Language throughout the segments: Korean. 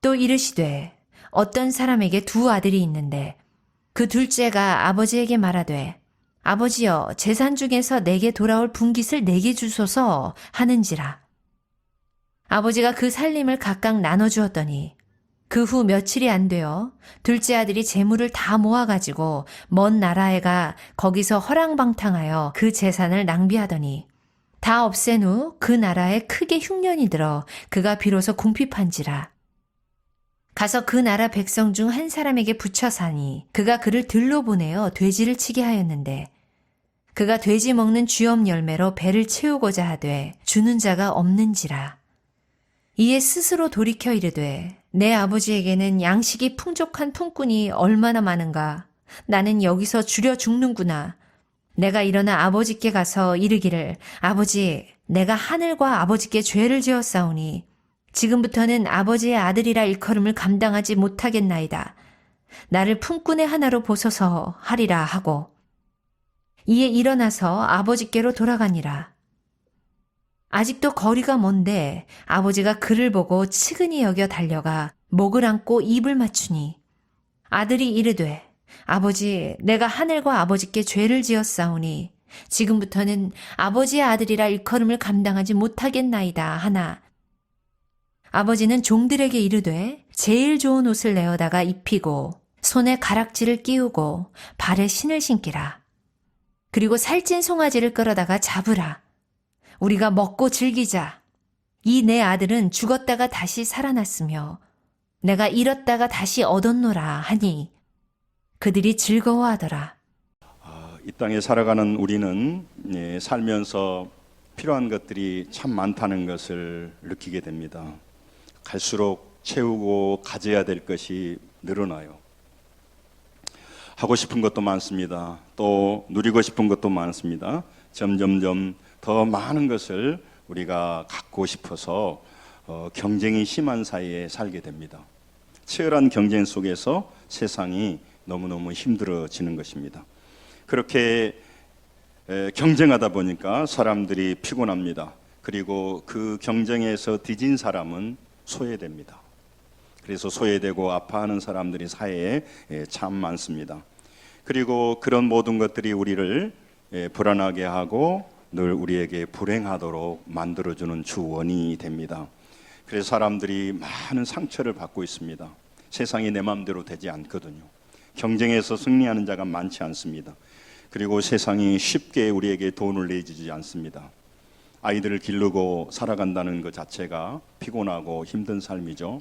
또 이르시되 어떤 사람에게 두 아들이 있는데 그 둘째가 아버지에게 말하되 아버지여 재산 중에서 내게 돌아올 분깃을 내게 주소서 하는지라. 아버지가 그 살림을 각각 나눠주었더니 그 후 며칠이 안 되어 둘째 아들이 재물을 다 모아가지고 먼 나라에 가 거기서 허랑방탕하여 그 재산을 낭비하더니 다 없앤 후 그 나라에 크게 흉년이 들어 그가 비로소 궁핍한지라. 가서 그 나라 백성 중 한 사람에게 붙여 사니 그가 그를 들로 보내어 돼지를 치게 하였는데 그가 돼지 먹는 쥐엄 열매로 배를 채우고자 하되 주는 자가 없는지라. 이에 스스로 돌이켜 이르되 내 아버지에게는 양식이 풍족한 품꾼이 얼마나 많은가. 나는 여기서 주려 죽는구나. 내가 일어나 아버지께 가서 이르기를 아버지 내가 하늘과 아버지께 죄를 지었사오니 지금부터는 아버지의 아들이라 일컬음을 감당하지 못하겠나이다. 나를 품꾼의 하나로 보소서 하리라 하고 이에 일어나서 아버지께로 돌아가니라. 아직도 거리가 먼데 아버지가 그를 보고 측은히 여겨 달려가 목을 안고 입을 맞추니 아들이 이르되 아버지 내가 하늘과 아버지께 죄를 지었사오니 지금부터는 아버지의 아들이라 일컬음을 감당하지 못하겠나이다 하나 아버지는 종들에게 이르되 제일 좋은 옷을 내어다가 입히고 손에 가락지를 끼우고 발에 신을 신기라. 그리고 살찐 송아지를 끌어다가 잡으라. 우리가 먹고 즐기자. 이 내 아들은 죽었다가 다시 살아났으며 내가 잃었다가 다시 얻었노라 하니 그들이 즐거워하더라. 이 땅에 살아가는 우리는 살면서 필요한 것들이 참 많다는 것을 느끼게 됩니다. 갈수록 채우고 가져야 될 것이 늘어나요. 하고 싶은 것도 많습니다. 또 누리고 싶은 것도 많습니다. 점점점 더 많은 것을 우리가 갖고 싶어서 경쟁이 심한 사이에 살게 됩니다. 치열한 경쟁 속에서 세상이 너무너무 힘들어지는 것입니다. 그렇게 경쟁하다 보니까 사람들이 피곤합니다. 그리고 그 경쟁에서 뒤진 사람은 소외됩니다. 그래서 소외되고 아파하는 사람들이 사회에 참 많습니다. 그리고 그런 모든 것들이 우리를 불안하게 하고 늘 우리에게 불행하도록 만들어주는 주원인이 됩니다. 그래서 사람들이 많은 상처를 받고 있습니다. 세상이 내 마음대로 되지 않거든요. 경쟁에서 승리하는 자가 많지 않습니다. 그리고 세상이 쉽게 우리에게 돈을 내주지 않습니다. 아이들을 기르고 살아간다는 것 자체가 피곤하고 힘든 삶이죠.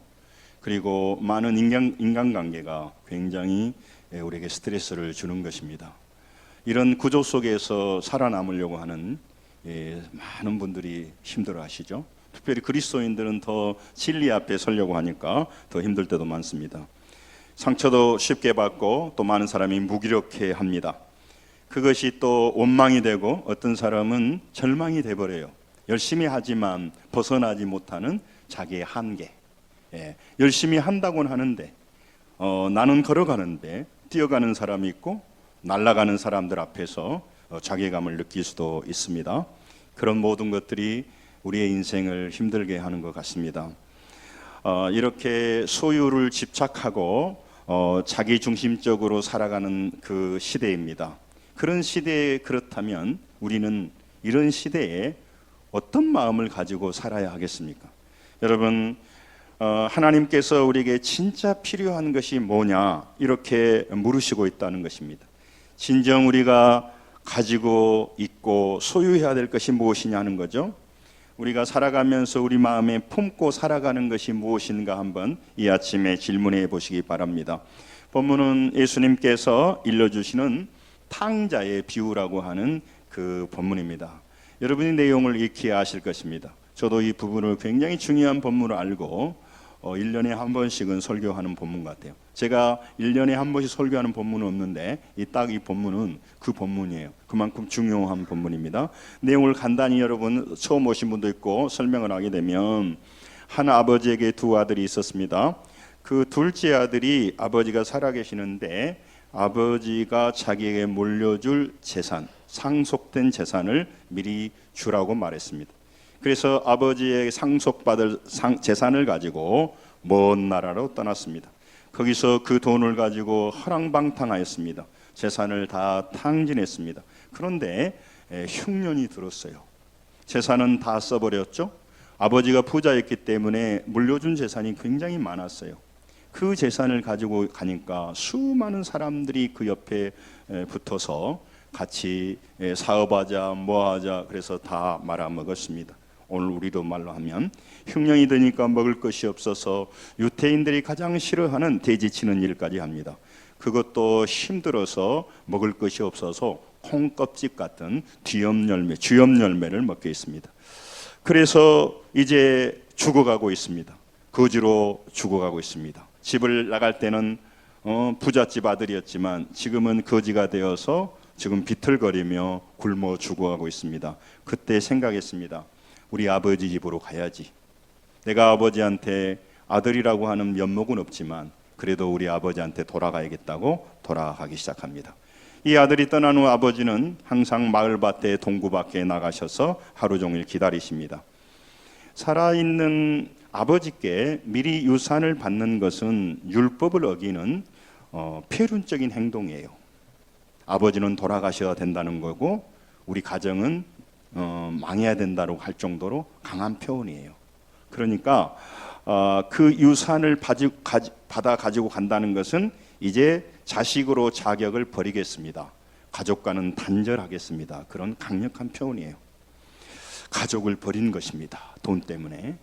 그리고 많은 인간관계가 굉장히 우리에게 스트레스를 주는 것입니다. 이런 구조 속에서 살아남으려고 하는 많은 분들이 힘들어 하시죠. 특별히 그리스도인들은 더 진리 앞에 서려고 하니까 더 힘들 때도 많습니다. 상처도 쉽게 받고 또 많은 사람이 무기력해 합니다. 그것이 또 원망이 되고 어떤 사람은 절망이 돼버려요. 열심히 하지만 벗어나지 못하는 자기의 한계. 열심히 한다고는 하는데 나는 걸어가는데 뛰어가는 사람이 있고 날아가는 사람들 앞에서 자괴감을 느낄 수도 있습니다. 그런 모든 것들이 우리의 인생을 힘들게 하는 것 같습니다. 이렇게 소유를 집착하고 자기 중심적으로 살아가는 그 시대입니다. 그런 시대에 그렇다면 우리는 이런 시대에 어떤 마음을 가지고 살아야 하겠습니까? 여러분, 하나님께서 우리에게 진짜 필요한 것이 뭐냐 이렇게 물으시고 있다는 것입니다. 진정 우리가 가지고 있고 소유해야 될 것이 무엇이냐는 거죠. 우리가 살아가면서 우리 마음에 품고 살아가는 것이 무엇인가 한번 이 아침에 질문해 보시기 바랍니다. 본문은 예수님께서 일러주시는 탕자의 비유라고 하는 그 본문입니다. 여러분이 내용을 익히 아실 것입니다. 저도 이 부분을 굉장히 중요한 본문을 알고 1년에 한 번씩은 설교하는 본문 같아요. 제가 1년에 한 번씩 설교하는 본문은 없는데 딱 이 본문은 그 본문이에요. 그만큼 중요한 본문입니다. 내용을 간단히 여러분 처음 오신 분도 있고 설명을 하게 되면 한 아버지에게 두 아들이 있었습니다. 그 둘째 아들이 아버지가 살아계시는데 아버지가 자기에게 물려줄 재산, 상속된 재산을 미리 주라고 말했습니다. 그래서 아버지의 상속받을 재산을 가지고 먼 나라로 떠났습니다. 거기서 그 돈을 가지고 허랑방탕하였습니다. 재산을 다 탕진했습니다. 그런데 흉년이 들었어요. 재산은 다 써버렸죠. 아버지가 부자였기 때문에 물려준 재산이 굉장히 많았어요. 그 재산을 가지고 가니까 수많은 사람들이 그 옆에 붙어서 같이 사업하자 뭐하자 그래서 다 말아먹었습니다. 오늘 우리도 말로 하면 흉년이 드니까 먹을 것이 없어서 유태인들이 가장 싫어하는 돼지치는 일까지 합니다. 그것도 힘들어서 먹을 것이 없어서 콩껍질 같은 쥐염열매를 먹게 있습니다. 그래서 이제 죽어가고 있습니다. 거지로 죽어가고 있습니다. 집을 나갈 때는 부잣집 아들이었지만 지금은 거지가 되어서 지금 비틀거리며 굶어 죽어가고 있습니다. 그때 생각했습니다. 우리 아버지 집으로 가야지. 내가 아버지한테 아들이라고 하는 면목은 없지만 그래도 우리 아버지한테 돌아가야겠다고 돌아가기 시작합니다. 이 아들이 떠난 후 아버지는 항상 마을밭에 동구 밖에 나가셔서 하루 종일 기다리십니다. 살아있는 아버지께 미리 유산을 받는 것은 율법을 어기는 폐륜적인 행동이에요. 아버지는 돌아가셔야 된다는 거고 우리 가정은 망해야 된다고 할 정도로 강한 표현이에요. 그러니까 그 유산을 받아 가지고 간다는 것은 이제 자식으로 자격을 버리겠습니다. 가족과는 단절하겠습니다. 그런 강력한 표현이에요. 가족을 버린 것입니다. 돈 때문에.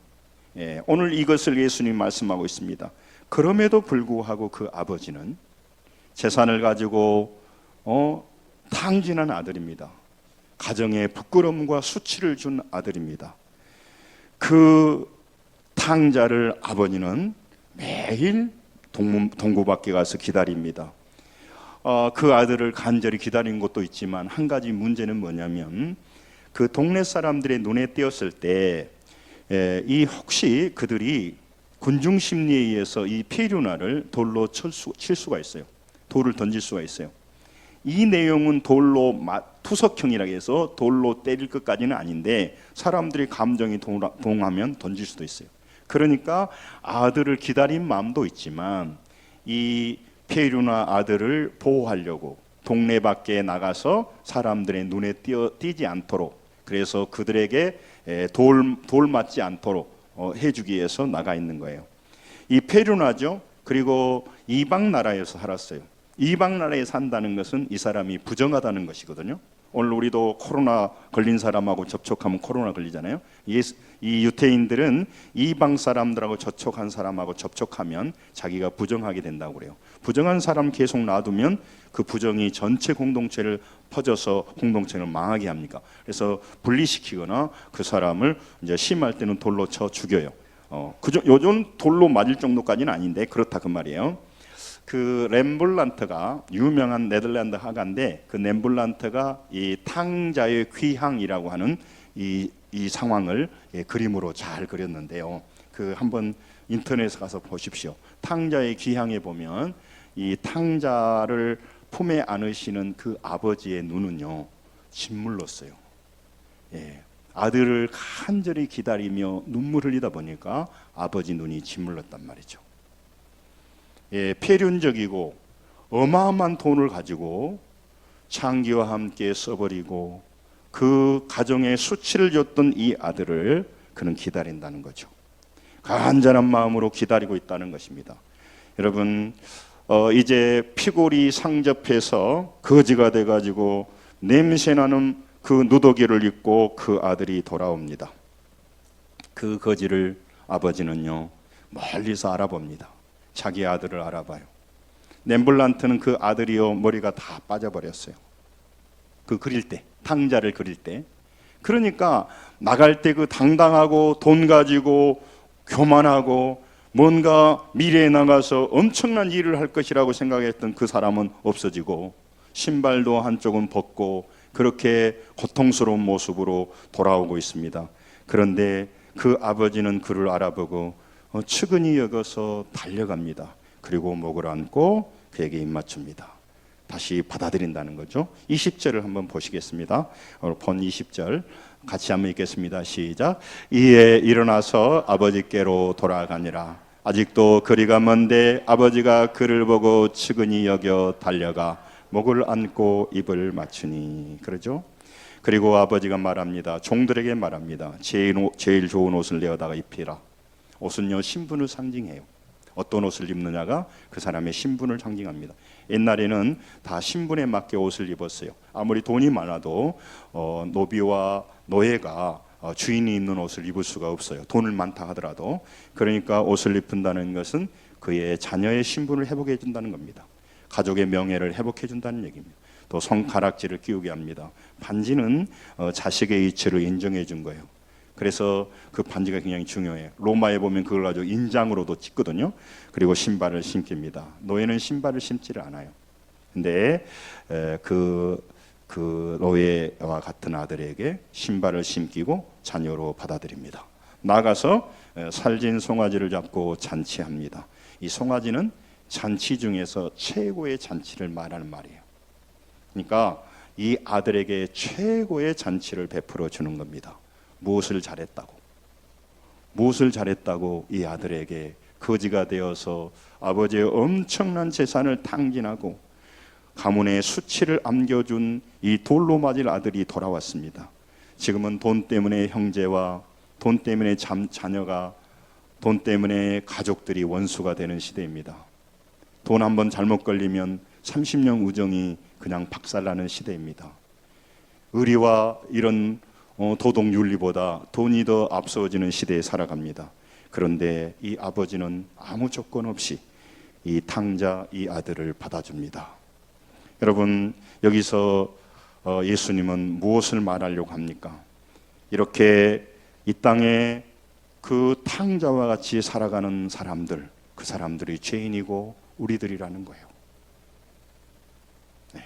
오늘 이것을 예수님 말씀하고 있습니다. 그럼에도 불구하고 그 아버지는 재산을 가지고 탕진한 아들입니다. 가정에 부끄러움과 수치를 준 아들입니다. 그 탕자를 아버지는 매일 동구 밖에 가서 기다립니다. 그 아들을 간절히 기다린 것도 있지만 한 가지 문제는 뭐냐면 그 동네 사람들의 눈에 띄었을 때 혹시 그들이 군중 심리에 의해서 이 페류나를 돌로 칠 수가 있어요. 돌을 던질 수가 있어요. 이 내용은 돌로 투석형이라고 해서 돌로 때릴 것까지는 아닌데 사람들이 감정이 동하면 던질 수도 있어요. 그러니까 아들을 기다린 마음도 있지만 이 페류나 아들을 보호하려고 동네 밖에 나가서 사람들의 눈에 띄지 않도록 그래서 그들에게 돌 맞지 않도록 해주기 위해서 나가 있는 거예요. 이 페류나죠. 그리고 이방 나라에서 살았어요. 이방 나라에 산다는 것은 이 사람이 부정하다는 것이거든요. 오늘 우리도 코로나 걸린 사람하고 접촉하면 코로나 걸리잖아요. 이 유태인들은 이방 사람들하고 접촉한 사람하고 접촉하면 자기가 부정하게 된다고 그래요. 부정한 사람 계속 놔두면 그 부정이 전체 공동체를 퍼져서 공동체를 망하게 합니까? 그래서 분리시키거나 그 사람을 이제 심할 때는 돌로 쳐 죽여요. 요즘 돌로 맞을 정도까지는 아닌데 그렇다 그 말이에요. 그 렘블란트가 유명한 네덜란드 화가인데 그 렘블란트가 이 탕자의 귀향이라고 하는 이 상황을 그림으로 잘 그렸는데요. 그 한번 인터넷에 가서 보십시오. 탕자의 귀향에 보면 이 탕자를 품에 안으시는 그 아버지의 눈은요 짓물렀어요. 아들을 간절히 기다리며 눈물 흘리다 보니까 아버지 눈이 짓물렀단 말이죠. 폐륜적이고 어마어마한 돈을 가지고 창기와 함께 써버리고 그 가정에 수치를 줬던 이 아들을 그는 기다린다는 거죠. 간절한 마음으로 기다리고 있다는 것입니다. 여러분 이제 피골이 상접해서 거지가 돼가지고 냄새나는 그 누더기를 입고 그 아들이 돌아옵니다. 그 거지를 아버지는요 멀리서 알아봅니다. 자기 아들을 알아봐요. 렘블란트는 그 아들이요 머리가 다 빠져버렸어요. 그 그릴 때 탕자를 그릴 때. 그러니까 나갈 때 그 당당하고 돈 가지고 교만하고 뭔가 미래에 나가서 엄청난 일을 할 것이라고 생각했던 그 사람은 없어지고 신발도 한쪽은 벗고 그렇게 고통스러운 모습으로 돌아오고 있습니다. 그런데 그 아버지는 그를 알아보고 측은히 여겨서 달려갑니다. 그리고 목을 안고 그에게 입맞춥니다. 다시 받아들인다는 거죠. 20절을 한번 보시겠습니다. 본 20절 같이 한번 읽겠습니다. 시작. 이에 일어나서 아버지께로 돌아가니라. 아직도 거리가 먼데 아버지가 그를 보고 측은히 여겨 달려가 목을 안고 입을 맞추니. 그러죠? 그리고 아버지가 말합니다. 종들에게 말합니다. 제일 좋은 옷을 내어다가 입히라. 옷은요, 신분을 상징해요. 어떤 옷을 입느냐가 그 사람의 신분을 상징합니다. 옛날에는 다 신분에 맞게 옷을 입었어요. 아무리 돈이 많아도 노비와 노예가 주인이 입는 옷을 입을 수가 없어요. 돈을 많다 하더라도. 그러니까 옷을 입힌다는 것은 그의 자녀의 신분을 회복해 준다는 겁니다. 가족의 명예를 회복해 준다는 얘기입니다. 또 손가락질을 끼우게 합니다. 반지는 자식의 이치를 인정해 준 거예요. 그래서 그 반지가 굉장히 중요해요. 로마에 보면 그걸 가지고 인장으로도 찍거든요. 그리고 신발을 신깁니다. 노예는 신발을 신지를 않아요. 근데 그 노예와 같은 아들에게 신발을 신기고 자녀로 받아들입니다. 나가서 살진 송아지를 잡고 잔치합니다. 이 송아지는 잔치 중에서 최고의 잔치를 말하는 말이에요. 그러니까 이 아들에게 최고의 잔치를 베풀어 주는 겁니다. 무엇을 잘했다고 이 아들에게 거지가 되어서 아버지의 엄청난 재산을 탕진하고 가문의 수치를 안겨준 이 돌로 맞을 아들이 돌아왔습니다. 지금은 돈 때문에 형제와 돈 때문에 자녀가 돈 때문에 가족들이 원수가 되는 시대입니다. 돈 한번 잘못 걸리면 30년 우정이 그냥 박살나는 시대입니다. 의리와 이런 도덕 윤리보다 돈이 더 앞서지는 시대에 살아갑니다. 그런데 이 아버지는 아무 조건 없이 이 탕자 이 아들을 받아줍니다. 여러분, 여기서 예수님은 무엇을 말하려고 합니까? 이렇게 이 땅에 그 탕자와 같이 살아가는 사람들, 그 사람들이 죄인이고 우리들이라는 거예요. 네.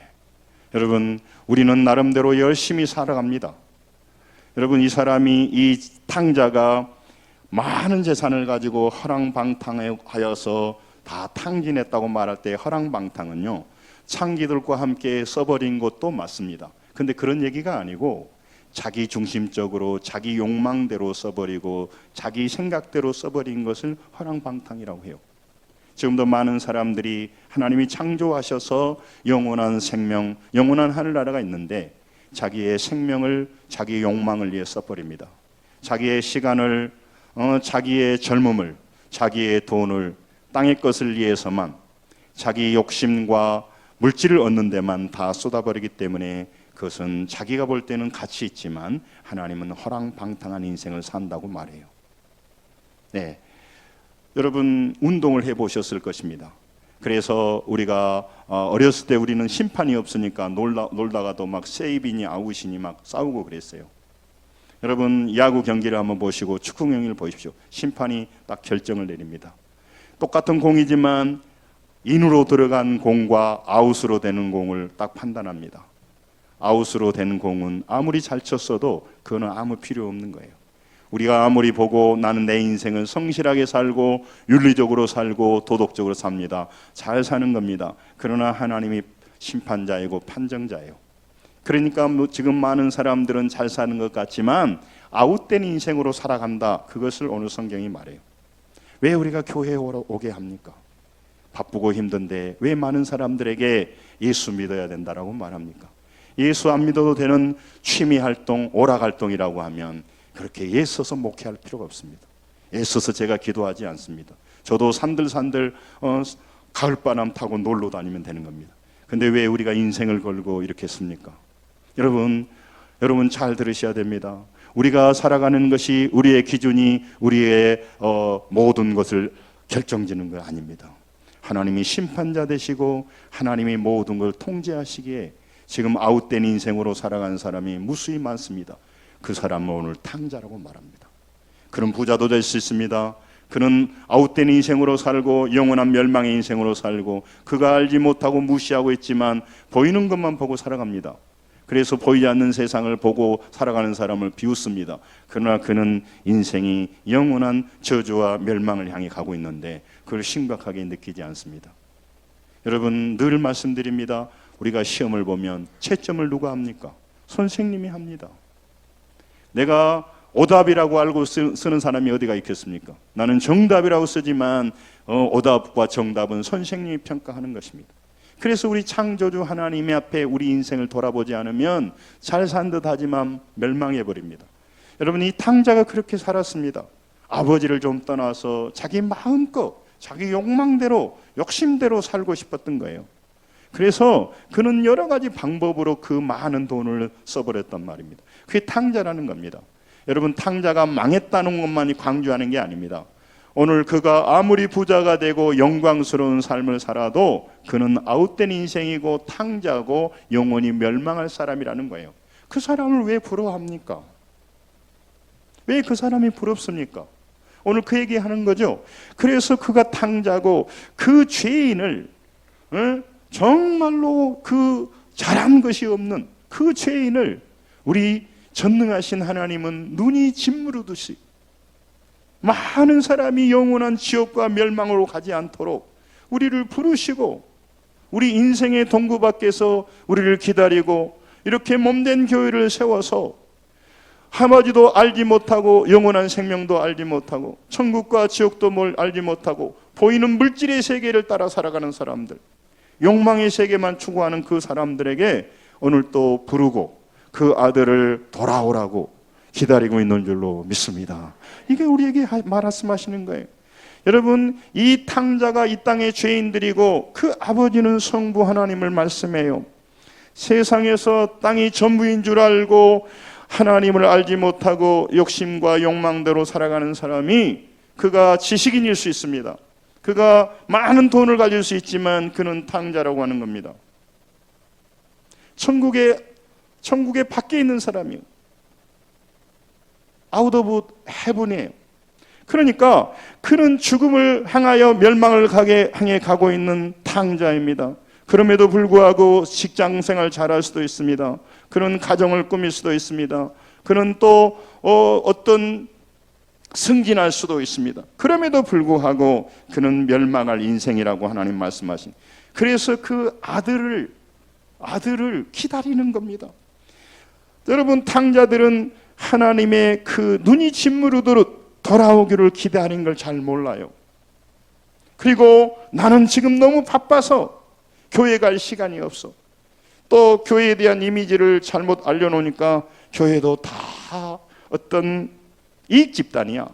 여러분, 우리는 나름대로 열심히 살아갑니다. 여러분, 이 탕자가 많은 재산을 가지고 허랑방탕하여서 다 탕진했다고 말할 때 허랑방탕은요, 창기들과 함께 써버린 것도 맞습니다. 근데 그런 얘기가 아니고 자기 중심적으로 자기 욕망대로 써버리고 자기 생각대로 써버린 것을 허랑방탕이라고 해요. 지금도 많은 사람들이 하나님이 창조하셔서 영원한 생명, 영원한 하늘나라가 있는데 자기의 생명을 자기 욕망을 위해 써버립니다. 자기의 시간을, 자기의 젊음을, 자기의 돈을 땅의 것을 위해서만, 자기 욕심과 물질을 얻는 데만 다 쏟아버리기 때문에 그것은 자기가 볼 때는 가치 있지만 하나님은 허랑방탕한 인생을 산다고 말해요. 네, 여러분 운동을 해보셨을 것입니다. 그래서 우리가 어렸을 때 우리는 심판이 없으니까 놀다가도 막 세이비니 아웃이니 막 싸우고 그랬어요. 여러분, 야구 경기를 한번 보시고 축구 경기를 보십시오. 심판이 딱 결정을 내립니다. 똑같은 공이지만 인으로 들어간 공과 아웃으로 되는 공을 딱 판단합니다. 아웃으로 되는 공은 아무리 잘 쳤어도 그거는 아무 필요 없는 거예요. 우리가 아무리 보고 나는 내 인생은 성실하게 살고 윤리적으로 살고 도덕적으로 삽니다. 잘 사는 겁니다. 그러나 하나님이 심판자이고 판정자예요. 그러니까 지금 많은 사람들은 잘 사는 것 같지만 아웃된 인생으로 살아간다. 그것을 오늘 성경이 말해요. 왜 우리가 교회에 오게 합니까? 바쁘고 힘든데 왜 많은 사람들에게 예수 믿어야 된다라고 말합니까? 예수 안 믿어도 되는 취미 활동, 오락 활동이라고 하면 그렇게 애써서 목회할 필요가 없습니다. 애써서 제가 기도하지 않습니다. 저도 산들산들 가을바람 타고 놀러 다니면 되는 겁니다. 근데 왜 우리가 인생을 걸고 이렇게 했습니까? 여러분 잘 들으셔야 됩니다. 우리가 살아가는 것이 우리의 기준이 우리의 모든 것을 결정지는 거 아닙니다. 하나님이 심판자 되시고 하나님이 모든 걸 통제하시기에 지금 아웃된 인생으로 살아가는 사람이 무수히 많습니다. 그 사람은 오늘 탕자라고 말합니다. 그런 부자도 될 수 있습니다. 그는 아웃된 인생으로 살고 영원한 멸망의 인생으로 살고 그가 알지 못하고 무시하고 있지만 보이는 것만 보고 살아갑니다. 그래서 보이지 않는 세상을 보고 살아가는 사람을 비웃습니다. 그러나 그는 인생이 영원한 저주와 멸망을 향해 가고 있는데 그걸 심각하게 느끼지 않습니다. 여러분, 늘 말씀드립니다. 우리가 시험을 보면 채점을 누가 합니까? 선생님이 합니다. 내가 오답이라고 알고 쓰는 사람이 어디가 있겠습니까? 나는 정답이라고 쓰지만 오답과 정답은 선생님이 평가하는 것입니다. 그래서 우리 창조주 하나님의 앞에 우리 인생을 돌아보지 않으면 잘 산 듯 하지만 멸망해 버립니다. 여러분, 이 탕자가 그렇게 살았습니다. 아버지를 좀 떠나서 자기 마음껏 자기 욕망대로 욕심대로 살고 싶었던 거예요. 그래서 그는 여러 가지 방법으로 그 많은 돈을 써버렸단 말입니다. 그게 탕자라는 겁니다. 여러분, 탕자가 망했다는 것만이 강조하는 게 아닙니다. 오늘 그가 아무리 부자가 되고 영광스러운 삶을 살아도 그는 아웃된 인생이고 탕자고 영원히 멸망할 사람이라는 거예요. 그 사람을 왜 부러워합니까? 왜 그 사람이 부럽습니까? 오늘 그 얘기하는 거죠. 그래서 그가 탕자고 그 죄인을 정말로 그 잘한 것이 없는 그 죄인을 우리 전능하신 하나님은 눈이 짓무르듯이 많은 사람이 영원한 지옥과 멸망으로 가지 않도록 우리를 부르시고 우리 인생의 동구 밖에서 우리를 기다리고 이렇게 몸된 교회를 세워서 아버지도 알지 못하고 영원한 생명도 알지 못하고 천국과 지옥도 뭘 알지 못하고 보이는 물질의 세계를 따라 살아가는 사람들, 욕망의 세계만 추구하는 그 사람들에게 오늘 또 부르고 그 아들을 돌아오라고 기다리고 있는 줄로 믿습니다. 이게 우리에게 말씀하시는 거예요. 여러분, 이 탕자가 이 땅의 죄인들이고 그 아버지는 성부 하나님을 말씀해요. 세상에서 땅이 전부인 줄 알고 하나님을 알지 못하고 욕심과 욕망대로 살아가는 사람이 그가 지식인일 수 있습니다. 그가 많은 돈을 가질 수 있지만 그는 탕자라고 하는 겁니다. 천국에 밖에 있는 사람이에요. 아웃 오브 헤븐이에요. 그러니까 그는 죽음을 향하여 멸망을 향해 가고 있는 탕자입니다. 그럼에도 불구하고 직장생활 잘할 수도 있습니다. 그는 가정을 꾸밀 수도 있습니다. 그는 또 어떤 승진할 수도 있습니다. 그럼에도 불구하고 그는 멸망할 인생이라고 하나님 말씀하신. 그래서 그 아들을 기다리는 겁니다. 여러분, 탕자들은 하나님의 그 눈이 짓무르도록 돌아오기를 기다리는 걸 잘 몰라요. 그리고 나는 지금 너무 바빠서 교회 갈 시간이 없어. 또 교회에 대한 이미지를 잘못 알려놓으니까 교회도 다 어떤 이익 집단이야.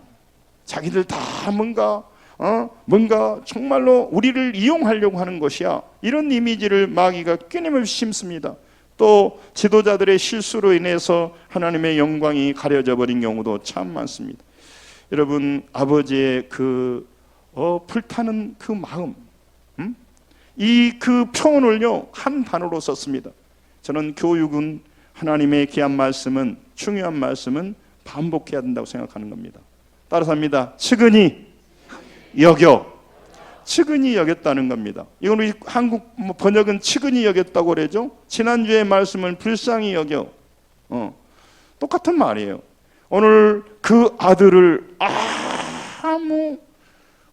자기들 다 뭔가 정말로 우리를 이용하려고 하는 것이야. 이런 이미지를 마귀가 끊임없이 심습니다. 또 지도자들의 실수로 인해서 하나님의 영광이 가려져 버린 경우도 참 많습니다. 여러분, 아버지의 그 불타는 그 마음, 이 그 표현을요 한 단어로 썼습니다. 저는 교육은 하나님의 귀한 말씀은, 중요한 말씀은 반복해야 된다고 생각하는 겁니다. 따라서 합니다. 측은히 여겼다는 겁니다. 이건 우리 한국 번역은 측은히 여겼다고 그러죠. 지난주에 말씀은 불쌍히 여겨. 똑같은 말이에요. 오늘 그 아들을 아무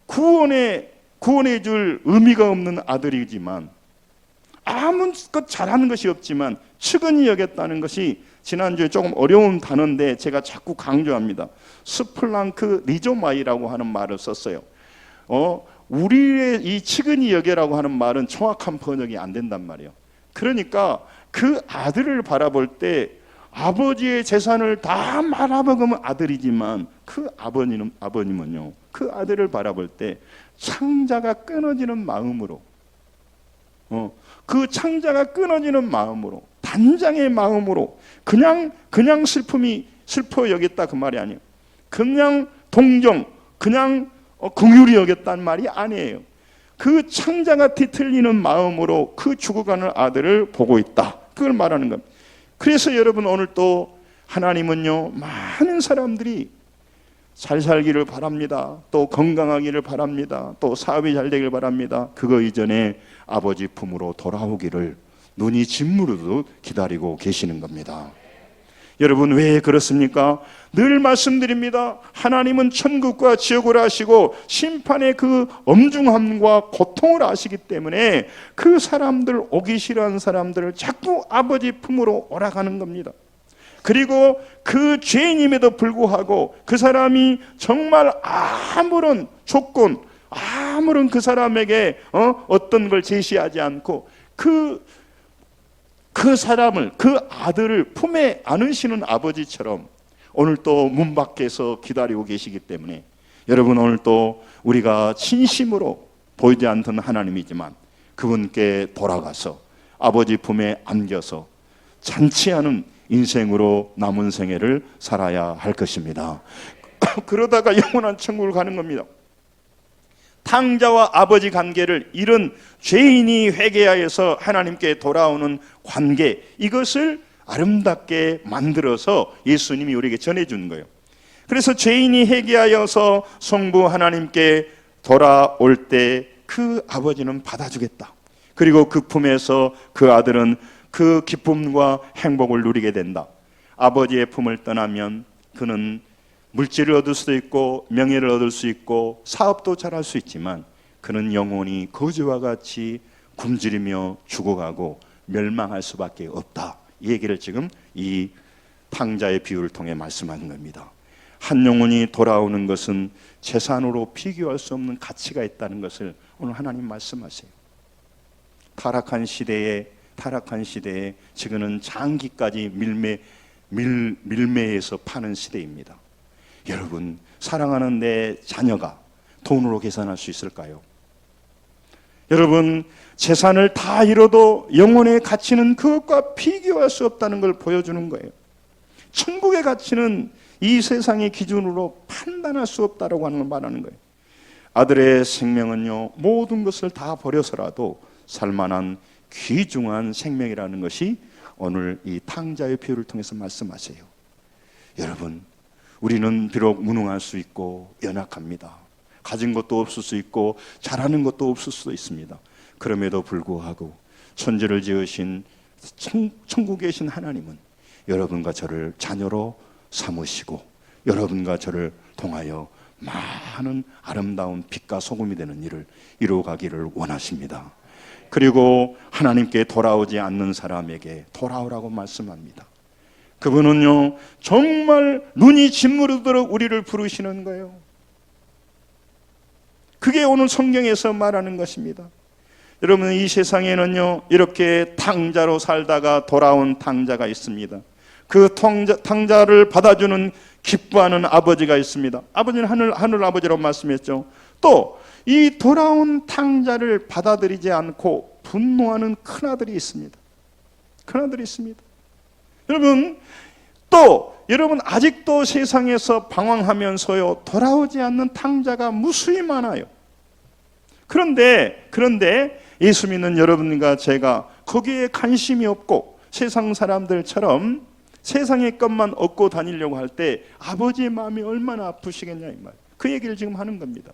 구원해 줄 의미가 없는 아들이지만, 아무것 잘하는 것이 없지만 측은히 여겼다는 것이 지난주에 조금 어려운 단어인데 제가 자꾸 강조합니다. 스플랑크 리조마이라고 하는 말을 썼어요. 우리의 이 측은히 여겨라고 하는 말은 정확한 번역이 안 된단 말이에요. 그러니까 그 아들을 바라볼 때 아버지의 재산을 다 말아먹으면 아들이지만 그 아버님은요, 그 아들을 바라볼 때 창자가 끊어지는 마음으로, 그 창자가 끊어지는 마음으로, 단장의 마음으로, 그냥 슬퍼 여겼다 그 말이 아니에요. 그냥 동정, 그냥 긍휼히 여겼다는 말이 아니에요. 그 창자가 뒤틀리는 마음으로 그 죽어가는 아들을 보고 있다, 그걸 말하는 겁니다. 그래서 여러분, 오늘 또 하나님은요 많은 사람들이 잘 살기를 바랍니다. 또 건강하기를 바랍니다. 또 사업이 잘 되길 바랍니다. 그거 이전에 아버지 품으로 돌아오기를 눈이 짓무르듯 기다리고 계시는 겁니다. 여러분, 왜 그렇습니까? 늘 말씀드립니다. 하나님은 천국과 지옥을 아시고 심판의 그 엄중함과 고통을 아시기 때문에 그 사람들, 오기 싫어하는 사람들을 자꾸 아버지 품으로 오라가는 겁니다. 그리고 그 죄인임에도 불구하고 그 사람이 정말 아무런 조건, 아무런 그 사람에게 어떤 걸 제시하지 않고 그 사람을, 그 아들을 품에 안으시는 아버지처럼 오늘 또 문 밖에서 기다리고 계시기 때문에, 여러분 오늘 또 우리가 진심으로 보이지 않던 하나님이지만 그분께 돌아가서 아버지 품에 안겨서 잔치하는 인생으로 남은 생애를 살아야 할 것입니다. 그러다가 영원한 천국을 가는 겁니다. 탕자와 아버지 관계를, 이런 죄인이 회개하여서 하나님께 돌아오는 관계, 이것을 아름답게 만들어서 예수님이 우리에게 전해주는 거예요. 그래서 죄인이 회개하여서 성부 하나님께 돌아올 때 그 아버지는 받아주겠다. 그리고 그 품에서 그 아들은 그 기쁨과 행복을 누리게 된다. 아버지의 품을 떠나면 그는 물질을 얻을 수도 있고 명예를 얻을 수 있고 사업도 잘할 수 있지만 그는 영원히 거지와 같이 굶주리며 죽어가고 멸망할 수밖에 없다. 이 얘기를 지금 이 탕자의 비유를 통해 말씀하는 겁니다. 한 영혼이 돌아오는 것은 재산으로 비교할 수 없는 가치가 있다는 것을 오늘 하나님 말씀하세요. 타락한 시대에 지금은 장기까지 밀매에서 파는 시대입니다. 여러분, 사랑하는 내 자녀가 돈으로 계산할 수 있을까요? 여러분, 재산을 다 잃어도 영혼의 가치는 그것과 비교할 수 없다는 걸 보여주는 거예요. 천국의 가치는 이 세상의 기준으로 판단할 수 없다라고 하는 걸 말하는 거예요. 아들의 생명은요, 모든 것을 다 버려서라도 살만한 귀중한 생명이라는 것이 오늘 이 탕자의 비유를 통해서 말씀하세요. 여러분, 우리는 비록 무능할 수 있고 연약합니다. 가진 것도 없을 수 있고 잘하는 것도 없을 수도 있습니다. 그럼에도 불구하고 천지를 지으신 천국에 계신 하나님은 여러분과 저를 자녀로 삼으시고 여러분과 저를 통하여 많은 아름다운 빛과 소금이 되는 일을 이루어가기를 원하십니다. 그리고 하나님께 돌아오지 않는 사람에게 돌아오라고 말씀합니다. 그분은요, 정말 눈이 짓무르도록 우리를 부르시는 거예요. 그게 오늘 성경에서 말하는 것입니다. 여러분, 이 세상에는요, 이렇게 탕자로 살다가 돌아온 탕자가 있습니다. 그 탕자를 받아주는 기뻐하는 아버지가 있습니다. 아버지는 하늘 아버지라고 말씀했죠. 또 이 돌아온 탕자를 받아들이지 않고 분노하는 큰아들이 있습니다. 큰아들이 있습니다. 여러분, 여러분 아직도 세상에서 방황하면서요, 돌아오지 않는 탕자가 무수히 많아요. 그런데 예수 믿는 여러분과 제가 거기에 관심이 없고 세상 사람들처럼 세상의 것만 얻고 다니려고 할 때 아버지의 마음이 얼마나 아프시겠냐, 이 말. 그 얘기를 지금 하는 겁니다.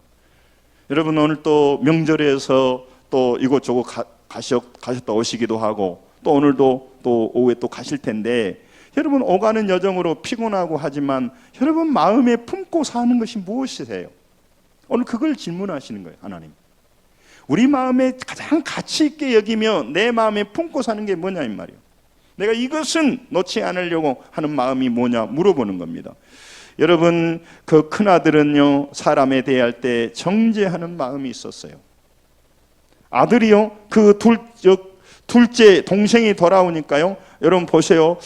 여러분, 오늘 또 명절에서 또 이곳저곳 가셨다 오시기도 하고 또 오늘도 또 오후에 또 가실 텐데, 여러분 오가는 여정으로 피곤하고 하지만 여러분 마음에 품고 사는 것이 무엇이세요? 오늘 그걸 질문하시는 거예요, 하나님. 우리 마음에 가장 가치 있게 여기며 내 마음에 품고 사는 게 뭐냐, 이 말이에요. 내가 이것은 놓지 않으려고 하는 마음이 뭐냐 물어보는 겁니다. 여러분, 그 큰아들은요, 사람에 대할 때 정죄하는 마음이 있었어요. 아들이요, 그 둘째 동생이 돌아오니까요, 여러분 보세요.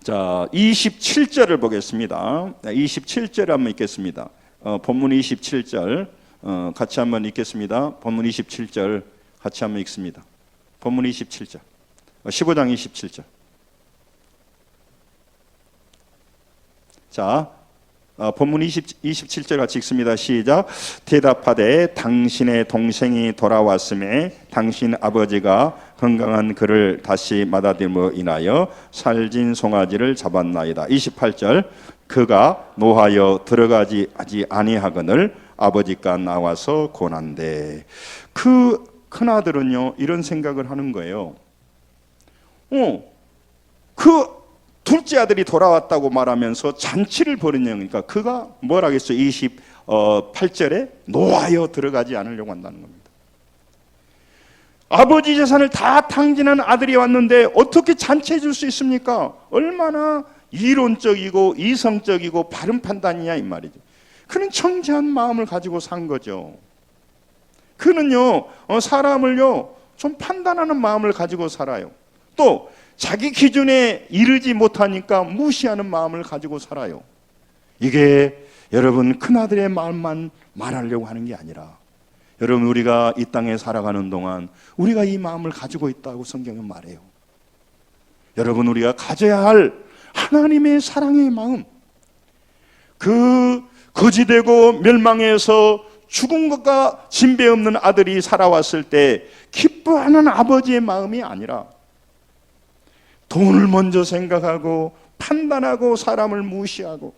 자, 27절을 보겠습니다. 27절 한번 읽겠습니다. 본문 27절 같이 한번 읽겠습니다. 본문 27절 같이 한번 읽습니다. 본문 27절, 15장 27절. 자, 본문 27절 같이 읽습니다. 시작. 대답하되 당신의 동생이 돌아왔음에 당신 아버지가 건강한 그를 다시 맞아들므로 인하여 살진 송아지를 잡았나이다. 28절. 그가 노하여 들어가지 아니하거늘 아버지가 나와서 고난대. 그 큰아들은요, 이런 생각을 하는 거예요. 그 둘째 아들이 돌아왔다고 말하면서 잔치를 벌이냐니까 그가 뭐라 하겠어요? 28절에 노하여 들어가지 않으려고 한다는 겁니다. 아버지 재산을 다 탕진한 아들이 왔는데 어떻게 잔치해 줄 수 있습니까? 얼마나 이론적이고 이성적이고 바른 판단이냐 이 말이죠. 그는 청지한 마음을 가지고 산 거죠. 그는요 사람을요 좀 판단하는 마음을 가지고 살아요. 또 자기 기준에 이르지 못하니까 무시하는 마음을 가지고 살아요. 이게 여러분 큰아들의 마음만 말하려고 하는 게 아니라 여러분 우리가 이 땅에 살아가는 동안 우리가 이 마음을 가지고 있다고 성경은 말해요. 여러분 우리가 가져야 할 하나님의 사랑의 마음, 그 거지되고 멸망해서 죽은 것과 진배 없는 아들이 살아왔을 때 기뻐하는 아버지의 마음이 아니라 돈을 먼저 생각하고 판단하고 사람을 무시하고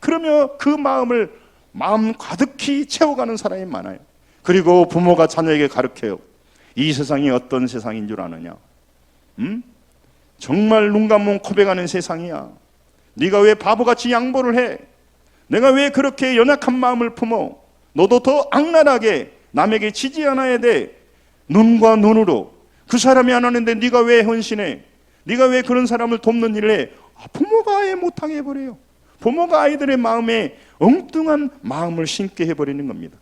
그러며 그 마음을 마음 가득히 채워가는 사람이 많아요. 그리고 부모가 자녀에게 가르쳐요. 이 세상이 어떤 세상인 줄 아느냐? 정말 눈 감으면 코백하는 세상이야. 네가 왜 바보같이 양보를 해? 내가 왜 그렇게 연약한 마음을 품어? 너도 더 악랄하게 남에게 지지 않아야 돼. 눈과 눈으로 그 사람이 안 하는데 네가 왜 헌신해? 네가 왜 그런 사람을 돕는 일을 해? 부모가 아예 못하게 해버려요. 부모가 아이들의 마음에 엉뚱한 마음을 심게 해버리는 겁니다.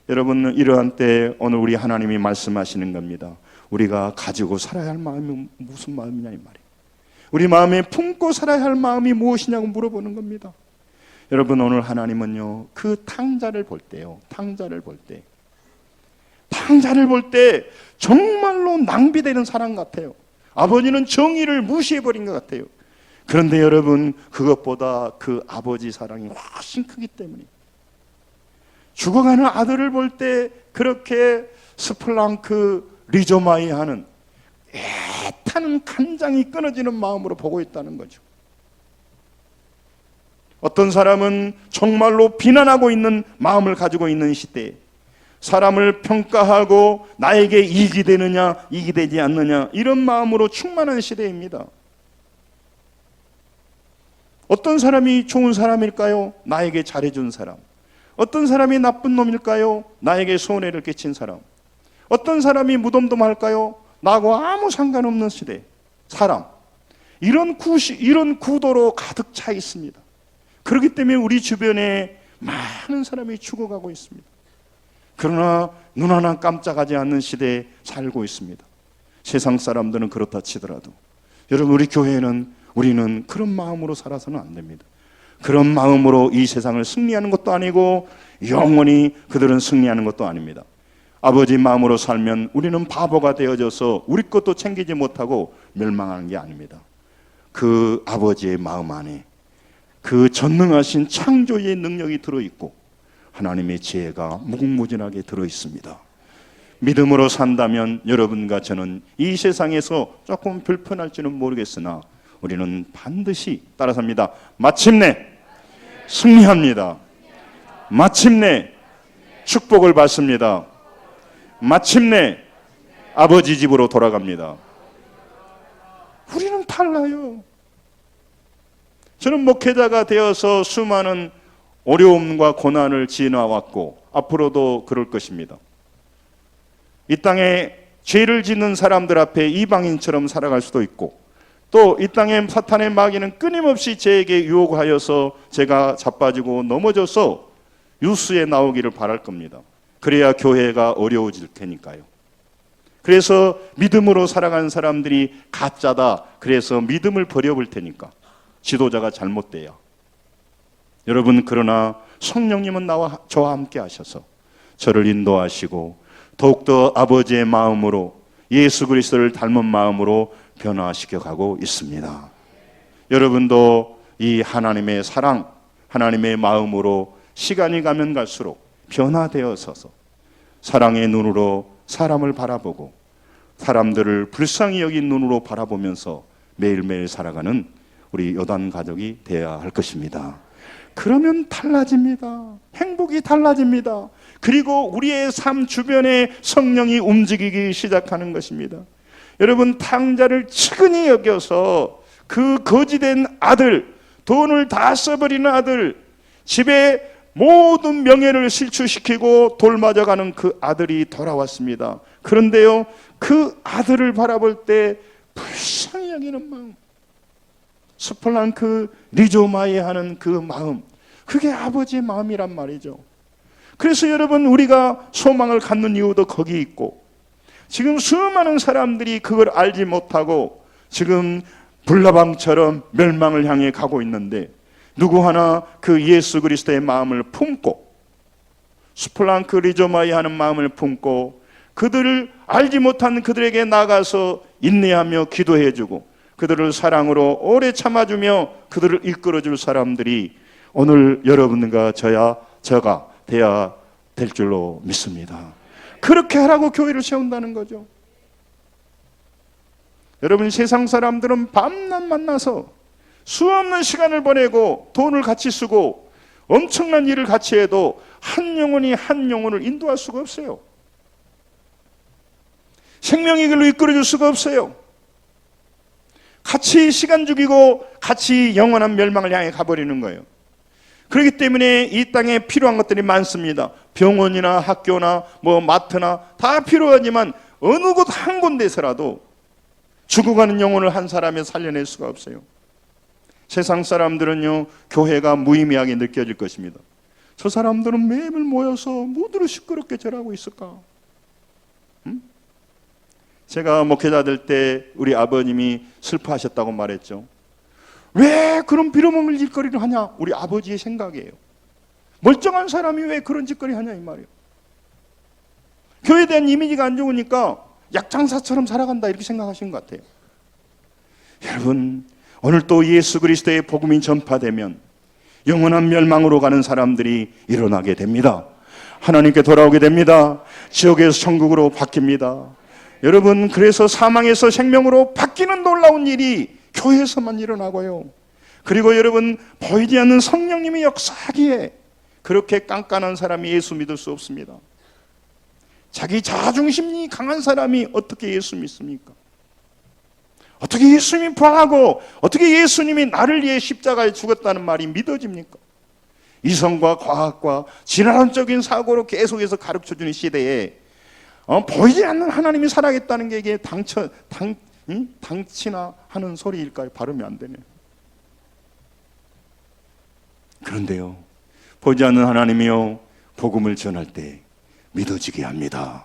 여러분 이러한 때 오늘 우리 하나님이 말씀하시는 겁니다. 우리가 가지고 살아야 할 마음이 무슨 마음이냐 이 말이에요. 우리 마음에 품고 살아야 할 마음이 무엇이냐고 물어보는 겁니다. 여러분 오늘 하나님은요 그 탕자를 볼 때요, 탕자를 볼 때 정말로 낭비되는 사람 같아요. 아버지는 정의를 무시해버린 것 같아요. 그런데 여러분 그것보다 그 아버지 사랑이 훨씬 크기 때문에 죽어가는 아들을 볼 때 그렇게 스플랑크 리조마이 하는 애타는 간장이 끊어지는 마음으로 보고 있다는 거죠. 어떤 사람은 정말로 비난하고 있는 마음을 가지고 있는 시대에 사람을 평가하고 나에게 이익이 되느냐 이익이 되지 않느냐 이런 마음으로 충만한 시대입니다. 어떤 사람이 좋은 사람일까요? 나에게 잘해준 사람. 어떤 사람이 나쁜 놈일까요? 나에게 손해를 끼친 사람. 어떤 사람이 무덤덤할까요? 나하고 아무 상관없는 시대 사람. 이런 구도로 가득 차 있습니다. 그렇기 때문에 우리 주변에 많은 사람이 죽어가고 있습니다. 그러나 눈 하나 깜짝하지 않는 시대에 살고 있습니다. 세상 사람들은 그렇다 치더라도 여러분 우리 교회는 우리는 그런 마음으로 살아서는 안 됩니다. 그런 마음으로 이 세상을 승리하는 것도 아니고 영원히 그들은 승리하는 것도 아닙니다. 아버지 마음으로 살면 우리는 바보가 되어져서 우리 것도 챙기지 못하고 멸망하는 게 아닙니다. 그 아버지의 마음 안에 그 전능하신 창조의 능력이 들어있고 하나님의 지혜가 무궁무진하게 들어있습니다. 믿음으로 산다면 여러분과 저는 이 세상에서 조금 불편할지는 모르겠으나 우리는 반드시 따라삽니다. 마침내 승리합니다. 마침내 축복을 받습니다. 마침내 아버지 집으로 돌아갑니다. 우리는 달라요. 저는 목회자가 되어서 수많은 어려움과 고난을 지나왔고 앞으로도 그럴 것입니다. 이 땅에 죄를 짓는 사람들 앞에 이방인처럼 살아갈 수도 있고 또 이 땅에 사탄의 마귀는 끊임없이 저에게 유혹하여서 제가 자빠지고 넘어져서 뉴스에 나오기를 바랄 겁니다. 그래야 교회가 어려워질 테니까요. 그래서 믿음으로 살아가는 사람들이 가짜다. 그래서 믿음을 버려볼 테니까 지도자가 잘못돼요. 여러분 그러나 성령님은 저와 함께 하셔서 저를 인도하시고 더욱더 아버지의 마음으로 예수 그리스도를 닮은 마음으로 변화시켜 가고 있습니다. 여러분도 이 하나님의 사랑, 하나님의 마음으로 시간이 가면 갈수록 변화되어서서 사랑의 눈으로 사람을 바라보고 사람들을 불쌍히 여긴 눈으로 바라보면서 매일매일 살아가는 우리 요단 가족이 되어야 할 것입니다. 그러면 달라집니다. 행복이 달라집니다. 그리고 우리의 삶 주변에 성령이 움직이기 시작하는 것입니다. 여러분 탕자를 측은히 여겨서 그 거지된 아들, 돈을 다 써버리는 아들, 집에 모든 명예를 실추시키고 돌맞아가는 그 아들이 돌아왔습니다. 그런데요, 그 아들을 바라볼 때 불쌍히 여기는 마음, 스폴랑크 리조마에 하는 그 마음, 그게 아버지의 마음이란 말이죠. 그래서 여러분, 우리가 소망을 갖는 이유도 거기 있고, 지금 수많은 사람들이 그걸 알지 못하고 지금 불나방처럼 멸망을 향해 가고 있는데, 누구 하나 그 예수 그리스도의 마음을 품고, 스폴랑크 리조마에 하는 마음을 품고, 그들을 알지 못한 그들에게 나가서 인내하며 기도해주고 그들을 사랑으로 오래 참아주며 그들을 이끌어줄 사람들이 오늘 여러분과 저가 돼야 될 줄로 믿습니다. 그렇게 하라고 교회를 세운다는 거죠. 여러분, 세상 사람들은 밤낮 만나서 수없는 시간을 보내고 돈을 같이 쓰고 엄청난 일을 같이 해도 한 영혼이 한 영혼을 인도할 수가 없어요. 생명의 길로 이끌어줄 수가 없어요. 같이 시간 죽이고 같이 영원한 멸망을 향해 가버리는 거예요. 그렇기 때문에 이 땅에 필요한 것들이 많습니다. 병원이나 학교나 마트나 다 필요하지만 어느 곳 한 군데서라도 죽어가는 영혼을 한 사람이 살려낼 수가 없어요. 세상 사람들은요, 교회가 무의미하게 느껴질 것입니다. 저 사람들은 매일 모여서 뭐들을 시끄럽게 절하고 있을까? 제가 목회자들 때 우리 아버님이 슬퍼하셨다고 말했죠. 왜 그런 빌어먹을 짓거리를 하냐? 우리 아버지의 생각이에요. 멀쩡한 사람이 왜 그런 짓거리 하냐 이 말이에요. 교회에 대한 이미지가 안 좋으니까 약장사처럼 살아간다 이렇게 생각하시는 것 같아요. 여러분, 오늘 또 예수 그리스도의 복음이 전파되면 영원한 멸망으로 가는 사람들이 일어나게 됩니다. 하나님께 돌아오게 됩니다. 지옥에서 천국으로 바뀝니다. 여러분, 그래서 사망에서 생명으로 바뀌는 놀라운 일이 교회에서만 일어나고요. 그리고 여러분, 보이지 않는 성령님이 역사하기에 그렇게 깐깐한 사람이 예수 믿을 수 없습니다. 자기 자아중심이 강한 사람이 어떻게 예수 믿습니까? 어떻게 예수님이 부활하고 어떻게 예수님이 나를 위해 십자가에 죽었다는 말이 믿어집니까? 이성과 과학과 진화론적인 사고로 계속해서 가르쳐주는 시대에 보이지 않는 하나님이 살아있다는 게 이게 당치나 하는 소리일까요? 발음이 안 되네요. 그런데요, 보이지 않는 하나님이요, 복음을 전할 때 믿어지게 합니다.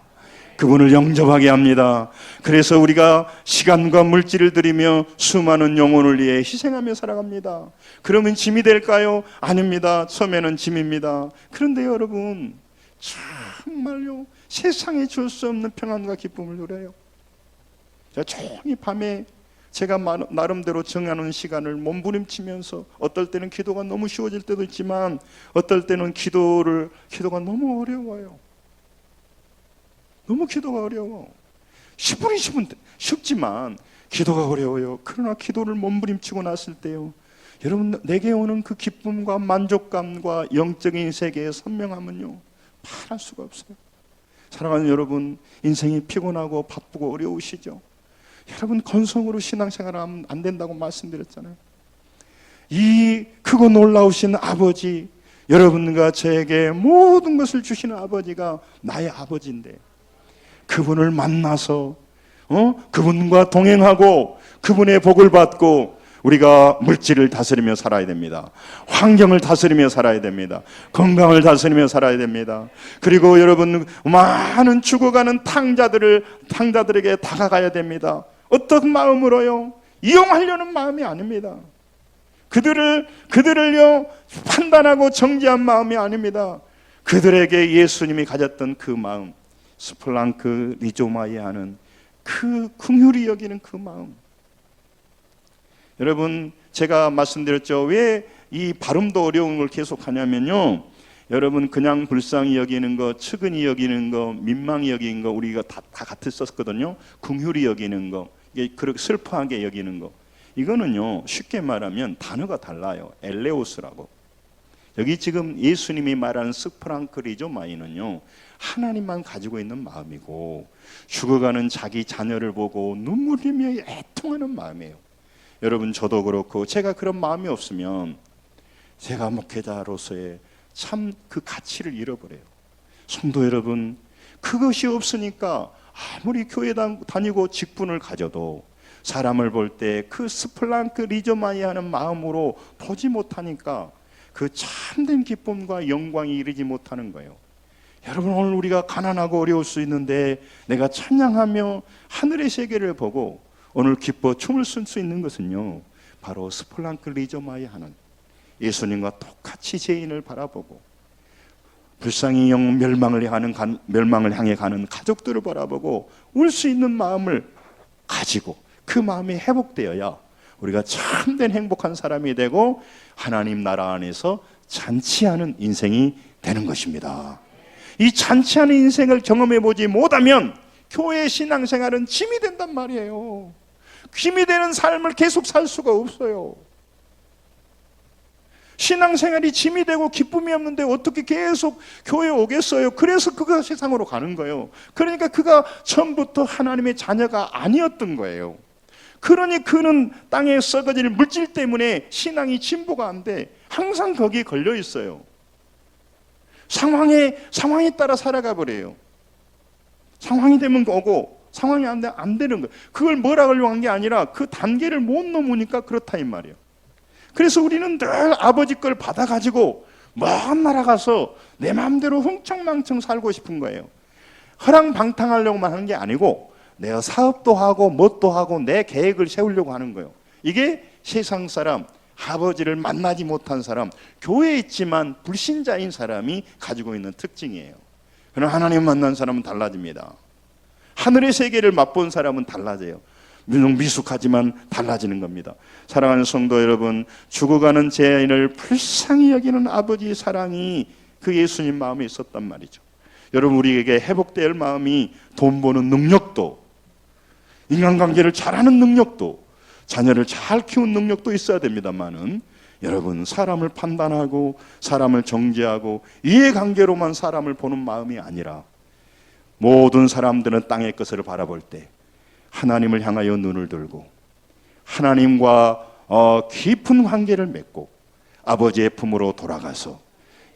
그분을 영접하게 합니다. 그래서 우리가 시간과 물질을 들이며 수많은 영혼을 위해 희생하며 살아갑니다. 그러면 짐이 될까요? 아닙니다. 처음에는 짐입니다. 그런데 여러분, 정말요, 세상에 줄 수 없는 평안과 기쁨을 누려요. 제가 조용히 밤에 제가 나름대로 정하는 시간을 몸부림치면서, 어떨 때는 기도가 너무 쉬워질 때도 있지만 어떨 때는 기도가 너무 어려워요. 너무 기도가 어려워. 10분 20분 쉽지만 기도가 어려워요. 그러나 기도를 몸부림치고 났을 때요, 여러분, 내게 오는 그 기쁨과 만족감과 영적인 세계의 선명함은요, 말할 수가 없어요. 사랑하는 여러분, 인생이 피곤하고 바쁘고 어려우시죠? 여러분, 건성으로 신앙생활하면 안 된다고 말씀드렸잖아요. 이 크고 놀라우신 아버지, 여러분과 저에게 모든 것을 주시는 아버지가 나의 아버지인데, 그분을 만나서 그분과 동행하고 그분의 복을 받고 우리가 물질을 다스리며 살아야 됩니다. 환경을 다스리며 살아야 됩니다. 건강을 다스리며 살아야 됩니다. 그리고 여러분, 많은 죽어가는 탕자들에게 다가가야 됩니다. 어떤 마음으로요? 이용하려는 마음이 아닙니다. 그들을요, 판단하고 정죄한 마음이 아닙니다. 그들에게 예수님이 가졌던 그 마음, 스폴랑크 리조마에 하는 그 긍휼히 여기는 그 마음. 여러분, 제가 말씀드렸죠. 왜 이 발음도 어려운 걸 계속 하냐면요, 여러분, 그냥 불쌍히 여기는 거, 측은히 여기는 거, 민망히 여기는 거 우리가 다 같이 썼거든요. 긍휼히 여기는 거, 이게 그렇게 슬퍼하게 여기는 거, 이거는요, 쉽게 말하면 단어가 달라요. 엘레오스라고. 여기 지금 예수님이 말하는 스프랑크 리조마이는요, 하나님만 가지고 있는 마음이고 죽어가는 자기 자녀를 보고 눈물 흘리며 애통하는 마음이에요. 여러분, 저도 그렇고 제가 그런 마음이 없으면 제가 목회자로서의 참 그 가치를 잃어버려요. 성도 여러분, 그것이 없으니까 아무리 교회 다니고 직분을 가져도 사람을 볼 때 그 스플랑크 리조마이하는 마음으로 보지 못하니까 그 참된 기쁨과 영광이 이르지 못하는 거예요. 여러분, 오늘 우리가 가난하고 어려울 수 있는데 내가 찬양하며 하늘의 세계를 보고 오늘 기뻐 춤을 출 수 있는 것은요, 바로 스플랑크 리조마이 하는 예수님과 똑같이 죄인을 바라보고 불쌍히 영 멸망을 향해 가는 가족들을 바라보고 울 수 있는 마음을 가지고 그 마음이 회복되어야 우리가 참된 행복한 사람이 되고 하나님 나라 안에서 잔치하는 인생이 되는 것입니다. 이 잔치하는 인생을 경험해 보지 못하면 교회 신앙생활은 짐이 된단 말이에요. 짐이 되는 삶을 계속 살 수가 없어요. 신앙생활이 짐이 되고 기쁨이 없는데 어떻게 계속 교회에 오겠어요? 그래서 그가 세상으로 가는 거예요. 그러니까 그가 처음부터 하나님의 자녀가 아니었던 거예요. 그러니 그는 땅에 썩어질 물질 때문에 신앙이 진보가 안 돼. 항상 거기에 걸려 있어요. 상황에 따라 살아가 버려요. 상황이 되면 오고 상황이 안 되는 거예요. 그걸 뭐라 하려고 한 게 아니라 그 단계를 못 넘으니까 그렇다 이 말이에요. 그래서 우리는 늘 아버지 걸 받아가지고 먼 나라 가서 내 마음대로 흥청망청 살고 싶은 거예요. 허랑방탕하려고만 하는 게 아니고 내가 사업도 하고 뭣도 하고 내 계획을 세우려고 하는 거예요. 이게 세상 사람, 아버지를 만나지 못한 사람, 교회에 있지만 불신자인 사람이 가지고 있는 특징이에요. 그러나 하나님 만난 사람은 달라집니다. 하늘의 세계를 맛본 사람은 달라져요. 미숙하지만 달라지는 겁니다. 사랑하는 성도 여러분, 죽어가는 죄인을 불쌍히 여기는 아버지의 사랑이 그 예수님 마음에 있었단 말이죠. 여러분, 우리에게 회복될 마음이 돈 버는 능력도, 인간관계를 잘하는 능력도, 자녀를 잘 키운 능력도 있어야 됩니다만은, 여러분, 사람을 판단하고 사람을 정죄하고 이해관계로만 사람을 보는 마음이 아니라 모든 사람들은 땅의 것을 바라볼 때 하나님을 향하여 눈을 들고 하나님과 깊은 관계를 맺고 아버지의 품으로 돌아가서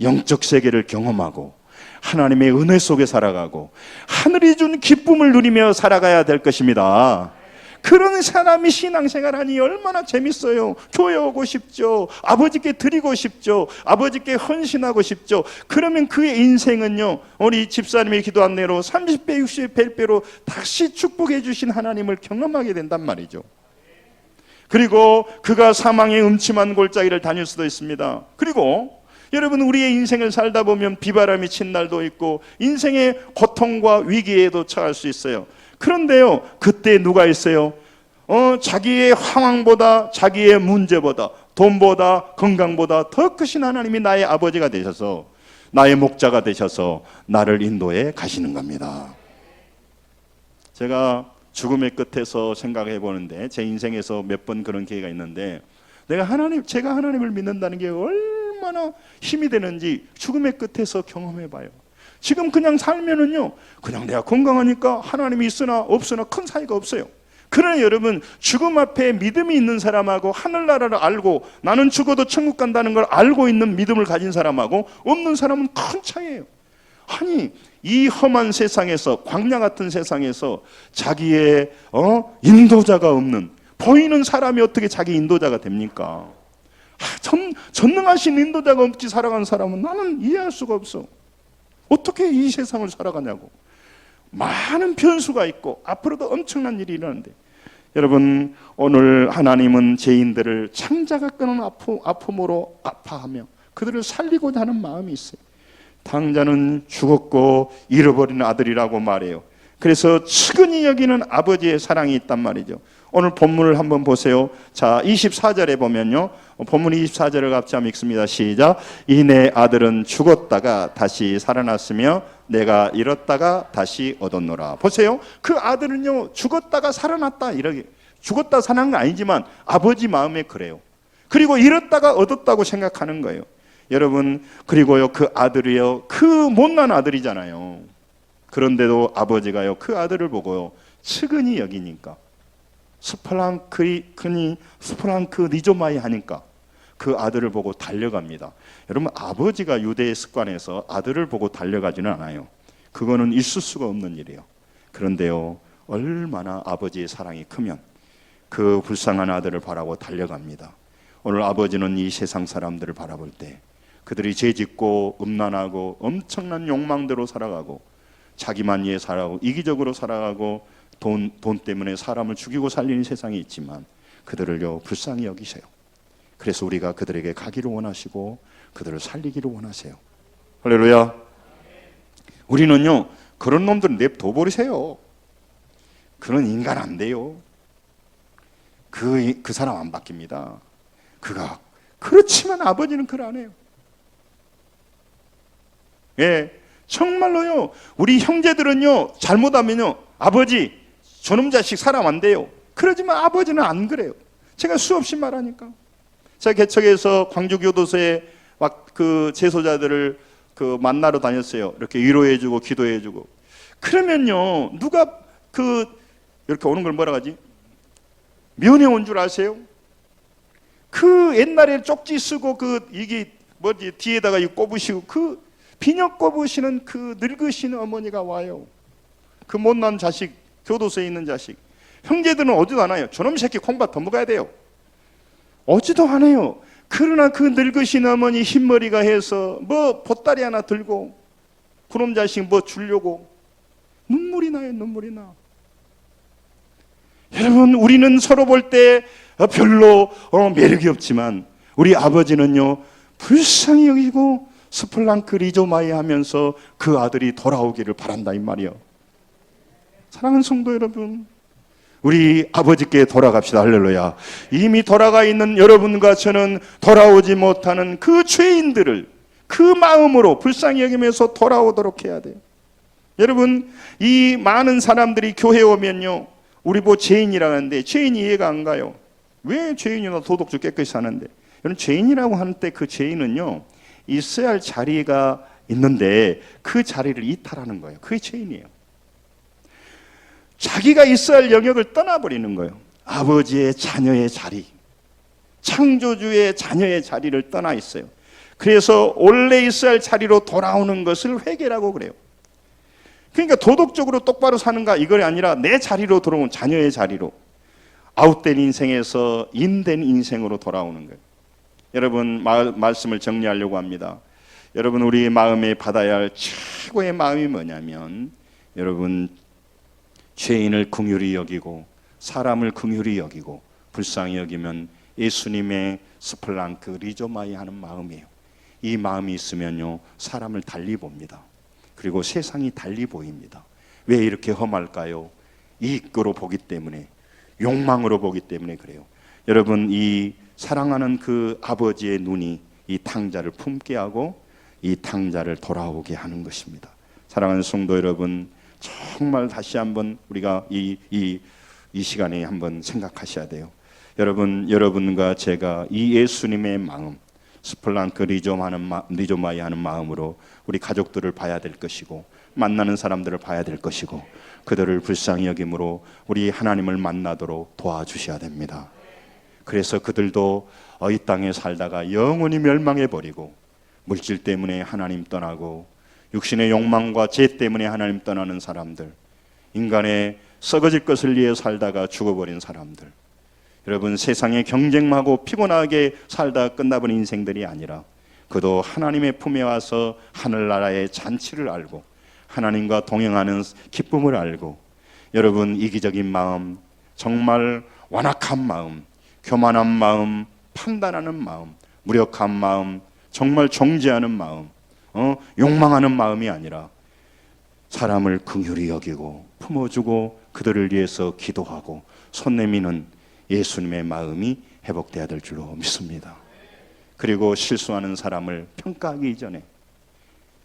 영적 세계를 경험하고 하나님의 은혜 속에 살아가고 하늘이 준 기쁨을 누리며 살아가야 될 것입니다. 그런 사람이 신앙생활하니 얼마나 재밌어요. 교회 오고 싶죠. 아버지께 드리고 싶죠. 아버지께 헌신하고 싶죠. 그러면 그의 인생은요, 우리 집사님이 기도한 대로 30배 60배 100배로 다시 축복해 주신 하나님을 경험하게 된단 말이죠. 그리고 그가 사망의 음침한 골짜기를 다닐 수도 있습니다. 그리고 여러분, 우리의 인생을 살다 보면 비바람이 친 날도 있고 인생의 고통과 위기에도 처할 수 있어요. 그런데요, 그때 누가 있어요? 자기의 상황보다, 자기의 문제보다, 돈보다, 건강보다 더 크신 하나님이 나의 아버지가 되셔서, 나의 목자가 되셔서 나를 인도해 가시는 겁니다. 제가 죽음의 끝에서 생각해 보는데, 제 인생에서 몇 번 그런 기회가 있는데, 제가 하나님을 믿는다는 게 얼마나 힘이 되는지 죽음의 끝에서 경험해 봐요. 지금 그냥 살면은요, 그냥 내가 건강하니까 하나님이 있으나 없으나 큰 차이가 없어요. 그러나 여러분, 죽음 앞에 믿음이 있는 사람하고 하늘나라를 알고 나는 죽어도 천국 간다는 걸 알고 있는 믿음을 가진 사람하고 없는 사람은 큰 차이예요. 아니, 이 험한 세상에서, 광야 같은 세상에서 자기의 인도자가 없는, 보이는 사람이 어떻게 자기 인도자가 됩니까? 전능하신 인도자가 없이 살아가는 사람은 나는 이해할 수가 없어. 어떻게 이 세상을 살아가냐고. 많은 변수가 있고 앞으로도 엄청난 일이 일어나는데, 여러분, 오늘 하나님은 죄인들을 창자가 끄는 아픔으로 아파하며 그들을 살리고자 하는 마음이 있어요. 당자는 죽었고 잃어버린 아들이라고 말해요. 그래서 측은히 여기는 아버지의 사랑이 있단 말이죠. 오늘 본문을 한번 보세요. 자, 24절에 보면요, 본문 24절을 같이 한번 읽습니다. 시작. 이 내 아들은 죽었다가 다시 살아났으며 내가 잃었다가 다시 얻었노라. 보세요. 그 아들은요, 죽었다가 살아났다, 이렇게. 죽었다 살아난 건 아니지만 아버지 마음에 그래요. 그리고 잃었다가 얻었다고 생각하는 거예요. 여러분, 그리고요, 그 아들이요, 그 못난 아들이잖아요. 그런데도 아버지가요, 그 아들을 보고요, 측은히 여기니까, 스프랑크 니조마이 하니까 그 아들을 보고 달려갑니다. 여러분, 아버지가 유대의 습관에서 아들을 보고 달려가지는 않아요. 그거는 있을 수가 없는 일이에요. 그런데요, 얼마나 아버지의 사랑이 크면 그 불쌍한 아들을 바라고 달려갑니다. 오늘 아버지는 이 세상 사람들을 바라볼 때 그들이 죄짓고 음란하고 엄청난 욕망대로 살아가고 자기만 위해 살아가고 이기적으로 살아가고 돈 때문에 사람을 죽이고 살리는 세상이 있지만 그들을요 불쌍히 여기세요. 그래서 우리가 그들에게 가기를 원하시고 그들을 살리기를 원하세요. 할렐루야. 우리는요 그런 놈들 냅둬 버리세요. 그런 인간 안 돼요. 그 사람 안 바뀝니다. 그가 그렇지만 아버지는 그걸 안 해요. 예, 정말로요. 우리 형제들은요 잘못하면요 아버지 저놈 자식 사람 안 돼요. 그러지만 아버지는 안 그래요. 제가 수없이 말하니까. 제가 개척에서 광주교도소에 막 그 재소자들을 그 만나러 다녔어요. 이렇게 위로해주고 기도해주고. 그러면요 누가 그 이렇게 오는 걸 뭐라 하지? 면회 온 줄 아세요? 그 옛날에 쪽지 쓰고 그 이게 뭐지 뒤에다가 이 꼽으시고 그 비녀 꼽으시는 그 늙으신 어머니가 와요. 그 못난 자식 교도소에 있는 자식. 형제들은 오지도 않아요. 저놈 새끼 콩밥 더 먹어야 돼요. 오지도 않아요. 그러나 그 늙으신 어머니 흰머리가 해서 뭐 보따리 하나 들고 그놈 자식 뭐 주려고 눈물이 나요. 눈물이 나. 여러분 우리는 서로 볼 때 별로 매력이 없지만 우리 아버지는요 불쌍히 여기고 스플랑크 리조마이 하면서 그 아들이 돌아오기를 바란다 이 말이요. 사랑하는 성도 여러분, 우리 아버지께 돌아갑시다. 할렐루야. 이미 돌아가 있는 여러분과 저는 돌아오지 못하는 그 죄인들을 그 마음으로 불쌍히 여기면서 돌아오도록 해야 돼요. 여러분 이 많은 사람들이 교회에 오면요 우리 뭐 죄인이라고 하는데 죄인이 이해가 안 가요. 왜 죄인이나 도덕적 깨끗이 사는데. 여러분 죄인이라고 하는 때 그 죄인은요 있어야 할 자리가 있는데 그 자리를 이탈하는 거예요. 그게 죄인이에요. 자기가 있어야 할 영역을 떠나버리는 거예요. 아버지의 자녀의 자리, 창조주의 자녀의 자리를 떠나 있어요. 그래서 원래 있어야 할 자리로 돌아오는 것을 회개라고 그래요. 그러니까 도덕적으로 똑바로 사는가 이걸 아니라 내 자리로 돌아온 자녀의 자리로 아웃된 인생에서 인된 인생으로 돌아오는 거예요. 여러분 말씀을 정리하려고 합니다. 여러분 우리 마음에 받아야 할 최고의 마음이 뭐냐면 여러분 죄인을 긍휼히 여기고 사람을 긍휼히 여기고 불쌍히 여기면 예수님의 스플랑크 리조마이 하는 마음이에요. 이 마음이 있으면요 사람을 달리 봅니다. 그리고 세상이 달리 보입니다. 왜 이렇게 험할까요? 이익으로 보기 때문에 욕망으로 보기 때문에 그래요. 여러분 이 사랑하는 그 아버지의 눈이 이 탕자를 품게 하고 이 탕자를 돌아오게 하는 것입니다. 사랑하는 성도 여러분 정말 다시 한번 우리가 이 시간에 한번 생각하셔야 돼요. 여러분과 제가 이 예수님의 마음 스플랑크 리조마이 하는 마음으로 우리 가족들을 봐야 될 것이고 만나는 사람들을 봐야 될 것이고 그들을 불쌍히 여김으로 우리 하나님을 만나도록 도와주셔야 됩니다. 그래서 그들도 이 땅에 살다가 영원히 멸망해버리고 물질 때문에 하나님 떠나고 육신의 욕망과 죄 때문에 하나님 떠나는 사람들, 인간의 썩어질 것을 위해 살다가 죽어버린 사람들, 여러분 세상에 경쟁하고 피곤하게 살다 끝나버린 인생들이 아니라 그도 하나님의 품에 와서 하늘나라의 잔치를 알고 하나님과 동행하는 기쁨을 알고 여러분 이기적인 마음, 정말 완악한 마음, 교만한 마음, 판단하는 마음, 무력한 마음, 정말 정죄하는 마음, 욕망하는 마음이 아니라 사람을 긍휼히 여기고 품어주고 그들을 위해서 기도하고 손 내미는 예수님의 마음이 회복돼야 될 줄로 믿습니다. 그리고 실수하는 사람을 평가하기 이전에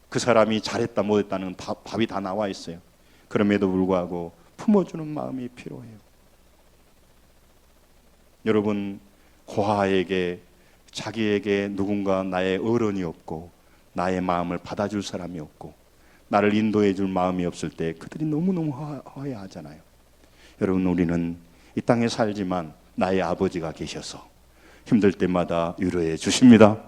그 사람이 잘했다 못했다는 답이 다 나와 있어요. 그럼에도 불구하고 품어주는 마음이 필요해요. 여러분 고아에게 자기에게 누군가 나의 어른이 없고 나의 마음을 받아줄 사람이 없고 나를 인도해 줄 마음이 없을 때 그들이 너무너무 허해하잖아요. 여러분 우리는 이 땅에 살지만 나의 아버지가 계셔서 힘들 때마다 위로해 주십니다.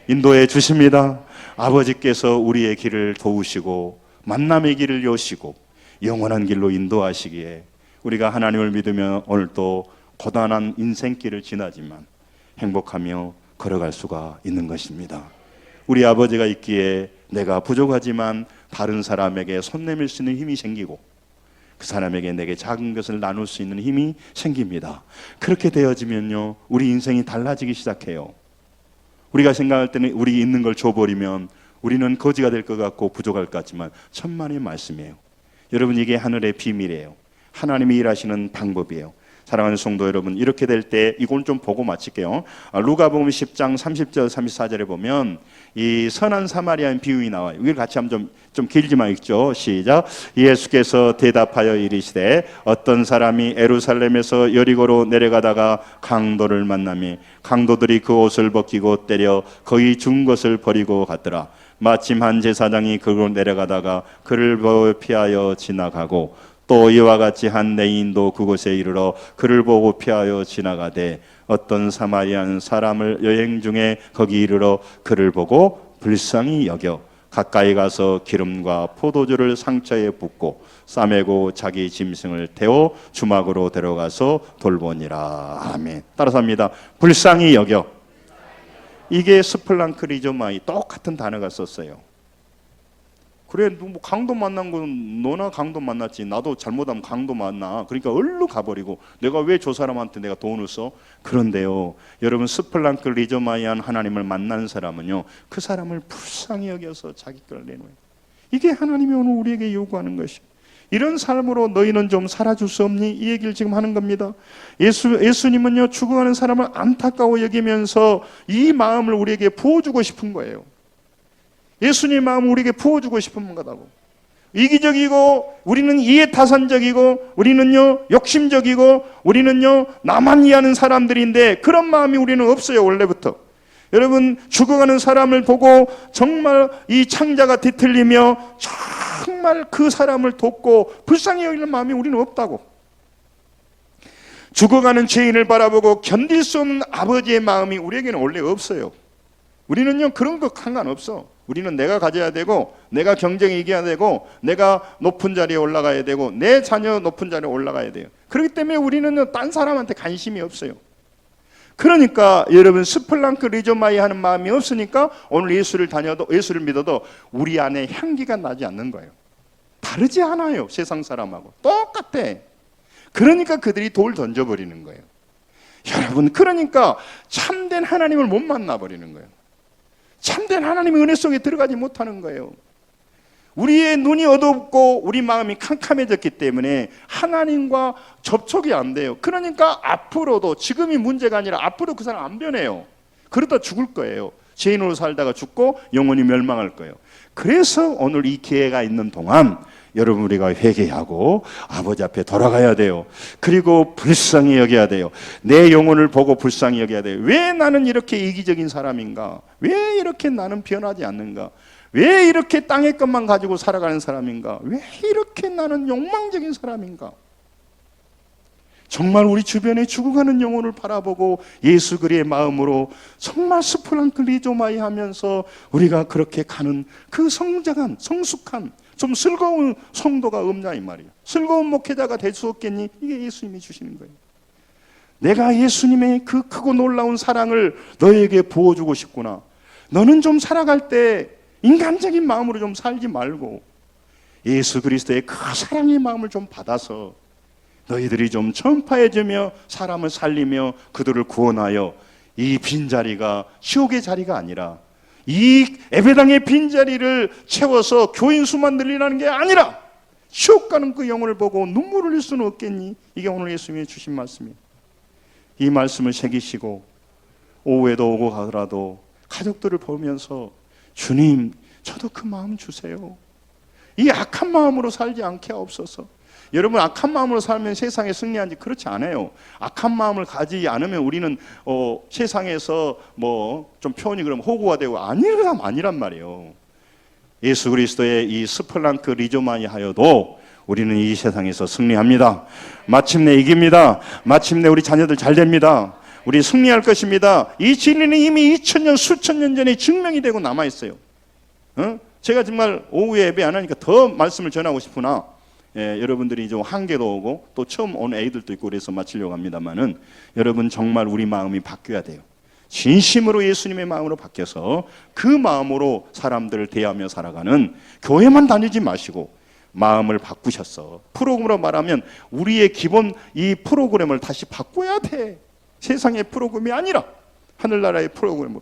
인도해 주십니다. 아버지께서 우리의 길을 도우시고 만남의 길을 여시고 영원한 길로 인도하시기에 우리가 하나님을 믿으며 오늘도 고단한 인생길을 지나지만 행복하며 걸어갈 수가 있는 것입니다. 우리 아버지가 있기에 내가 부족하지만 다른 사람에게 손 내밀 수 있는 힘이 생기고 그 사람에게 내게 작은 것을 나눌 수 있는 힘이 생깁니다. 그렇게 되어지면요, 우리 인생이 달라지기 시작해요. 우리가 생각할 때는 우리 있는 걸 줘버리면 우리는 거지가 될 것 같고 부족할 것 같지만 천만의 말씀이에요. 여러분, 이게 하늘의 비밀이에요. 하나님이 일하시는 방법이에요. 사랑하는 성도 여러분, 이렇게 될 때 이걸 좀 보고 마칠게요. 루가복음 10장 30절 34절에 보면 이 선한 사마리아인 비유가 나와요. 이걸 같이 한번 좀 길지만 읽죠. 시작. 예수께서 대답하여 이르시되 어떤 사람이 에루살렘에서 여리고로 내려가다가 강도를 만나매 강도들이 그 옷을 벗기고 때려 거의 죽은 것을 버리고 갔더라. 마침 한 제사장이 그곳 내려가다가 그를 피하여 지나가고 또 이와 같이 한 레인도 그곳에 이르러 그를 보고 피하여 지나가되 어떤 사마리안 사람을 여행 중에 거기 이르러 그를 보고 불쌍히 여겨 가까이 가서 기름과 포도주를 상처에 붓고 싸매고 자기 짐승을 태워 주막으로 데려가서 돌보니라. 아멘. 따라서 합니다. 불쌍히 여겨. 이게 스플랑크 리조마이 똑같은 단어가 썼어요. 그래, 뭐 강도 만난 건 너나 강도 만났지, 나도 잘못하면 강도 만나. 그러니까 얼른 가버리고 내가 왜 저 사람한테 내가 돈을 써? 그런데요, 여러분, 스플랑크 리조마이한 하나님을 만난 사람은요, 그 사람을 불쌍히 여겨서 자기 걸 내놓아요. 이게 하나님이 오늘 우리에게 요구하는 것이에요. 이런 삶으로 너희는 좀 살아줄 수 없니? 이 얘기를 지금 하는 겁니다. 예수님은요, 죽어가는 사람을 안타까워 여기면서 이 마음을 우리에게 부어주고 싶은 거예요. 예수님의 마음을 우리에게 부어주고 싶은 거다고. 이기적이고 우리는 이해타산적이고 우리는요 욕심적이고 우리는요 나만 이해하는 사람들인데 그런 마음이 우리는 없어요. 원래부터. 여러분, 죽어가는 사람을 보고 정말 이 창자가 뒤틀리며 정말 그 사람을 돕고 불쌍히 여기는 마음이 우리는 없다고. 죽어가는 죄인을 바라보고 견딜 수 없는 아버지의 마음이 우리에게는 원래 없어요. 우리는요 그런 거 상관없어. 우리는 내가 가져야 되고 내가 경쟁에 이겨야 되고 내가 높은 자리에 올라가야 되고 내 자녀 높은 자리에 올라가야 돼요. 그렇기 때문에 우리는 딴 사람한테 관심이 없어요. 그러니까 여러분, 스플랑크 리조마이 하는 마음이 없으니까 오늘 예수를 믿어도 우리 안에 향기가 나지 않는 거예요. 다르지 않아요. 세상 사람하고 똑같아. 그러니까 그들이 돌 던져버리는 거예요. 여러분, 그러니까 참된 하나님을 못 만나버리는 거예요. 참된 하나님의 은혜 속에 들어가지 못하는 거예요. 우리의 눈이 어둡고 우리 마음이 캄캄해졌기 때문에 하나님과 접촉이 안 돼요. 그러니까 앞으로도, 지금이 문제가 아니라 앞으로 그 사람 안 변해요. 그러다 죽을 거예요. 죄인으로 살다가 죽고 영원히 멸망할 거예요. 그래서 오늘 이 기회가 있는 동안 여러분, 우리가 회개하고 아버지 앞에 돌아가야 돼요. 그리고 불쌍히 여겨야 돼요. 내 영혼을 보고 불쌍히 여겨야 돼요. 왜 나는 이렇게 이기적인 사람인가? 왜 이렇게 나는 변하지 않는가? 왜 이렇게 땅의 것만 가지고 살아가는 사람인가? 왜 이렇게 나는 욕망적인 사람인가? 정말 우리 주변에 죽어가는 영혼을 바라보고 예수 그리스도의 마음으로 정말 스플랑크 리조마이 하면서 우리가 그렇게 가는 그 성장한, 성숙한, 좀 슬거운 성도가 없냐 이 말이에요. 슬거운 목회자가 될 수 없겠니? 이게 예수님이 주시는 거예요. 내가 예수님의 그 크고 놀라운 사랑을 너에게 부어주고 싶구나. 너는 좀 살아갈 때 인간적인 마음으로 좀 살지 말고 예수 그리스도의 그 사랑의 마음을 좀 받아서 너희들이 좀 전파해주며 사람을 살리며 그들을 구원하여 이 빈자리가 지옥의 자리가 아니라 이 예배당의 빈자리를 채워서 교인 수만 늘리라는 게 아니라 지옥 가는 그 영혼을 보고 눈물을 흘릴 수는 없겠니? 이게 오늘 예수님이 주신 말씀이에요. 이 말씀을 새기시고 오후에도 오고 가더라도 가족들을 보면서 주님, 저도 그 마음 주세요. 이 악한 마음으로 살지 않게 하옵소서. 여러분, 악한 마음으로 살면 세상에 승리한지 그렇지 않아요. 악한 마음을 가지지 않으면 우리는 세상에서 뭐 좀 표현이 그러면 호구가 되고 아니란 말이에요. 예수 그리스도의 이 스플랑크 리조마이 하여도 우리는 이 세상에서 승리합니다. 마침내 이깁니다. 마침내 우리 자녀들 잘 됩니다. 우리 승리할 것입니다. 이 진리는 이미 2000년 수천 년 전에 증명이 되고 남아있어요. 제가 정말 오후에 예배 안 하니까 더 말씀을 전하고 싶으나 여러분들이 좀 한계도 오고 또 처음 온 애들도 있고 그래서 마치려고 합니다만은 여러분 정말 우리 마음이 바뀌어야 돼요. 진심으로 예수님의 마음으로 바뀌어서 그 마음으로 사람들을 대하며 살아가는 교회만 다니지 마시고 마음을 바꾸셨어. 프로그램으로 말하면 우리의 기본 이 프로그램을 다시 바꿔야 돼. 세상의 프로그램이 아니라 하늘나라의 프로그램으로.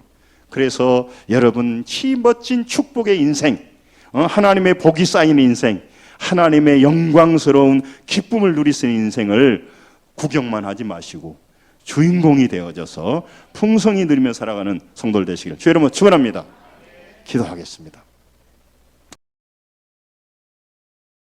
그래서 여러분 치 멋진 축복의 인생, 하나님의 복이 쌓인 인생, 하나님의 영광스러운 기쁨을 누릴 수 있는 인생을 구경만 하지 마시고 주인공이 되어져서 풍성히 누리며 살아가는 성도들 되시길 주 여러분 축원합니다. 기도하겠습니다.